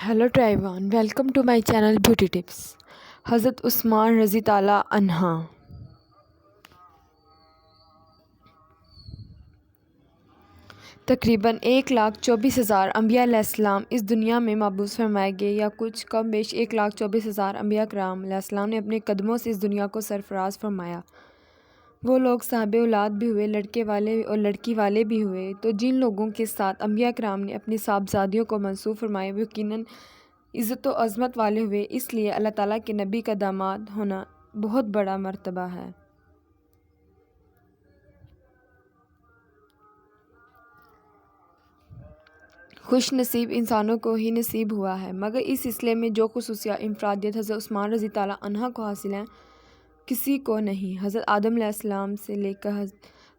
Hello everyone, welcome to my channel beauty tips. حضرت عثمان رضی تعالیٰ عنہ تقریباً 1,24,000 انبیاء علیہ السلام اس دنیا میں مبعوث فرمائے گئے، یا کچھ کم بیش 1,24,000 انبیاء کرام علیہ السلام نے اپنے قدموں سے اس دنیا کو سرفراز فرمایا۔ وہ لوگ صاحب اولاد بھی ہوئے، لڑکے والے اور لڑکی والے بھی ہوئے، تو جن لوگوں کے ساتھ انبیاء کرام نے اپنی صاحبزادیوں کو منسوب فرمایا وہ یقیناً عزت و عظمت والے ہوئے۔ اس لیے اللہ تعالیٰ کے نبی کا داماد ہونا بہت بڑا مرتبہ ہے۔ خوش نصیب انسانوں کو ہی نصیب ہوا ہے، مگر اس سلسلے میں جو خصوصیات انفرادیت حضرت عثمان رضی تعالیٰ عنہ کو حاصل ہیں کسی کو نہیں۔ حضرت آدم علیہ السلام سے لے کر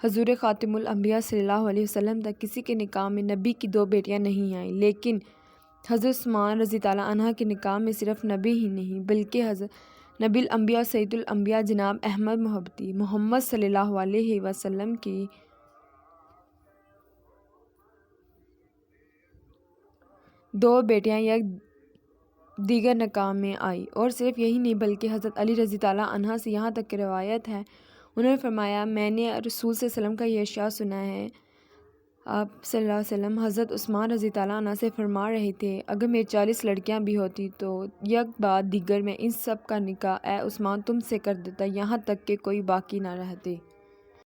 حضور خاتم الانبیاء صلی اللہ علیہ وسلم تک کسی کے نکاح میں نبی کی 2 بیٹیاں نہیں آئیں، لیکن حضرت عثمان رضی تعالیٰ عنہ کے نکاح میں صرف نبی ہی نہیں بلکہ حضرت نبی الانبیاء سید الانبیاء جناب احمد محبتی محمد صلی اللہ علیہ وسلم کی 2 بیٹیاں یک دیگر نکاح میں آئی، اور صرف یہی نہیں بلکہ حضرت علی رضی تعالیٰ عنہ سے یہاں تک کہ روایت ہے، انہوں نے فرمایا میں نے رسول صلی اللہ علیہ وسلم کا یہ ارشاد سنا ہے۔ آپ صلی اللہ علیہ وسلم حضرت عثمان رضی تعالیٰ عنہ سے فرما رہے تھے، اگر میری 40 لڑکیاں بھی ہوتی تو یک بعد دیگر میں ان سب کا نکاح اے عثمان تم سے کر دیتا، یہاں تک کہ کوئی باقی نہ رہتی۔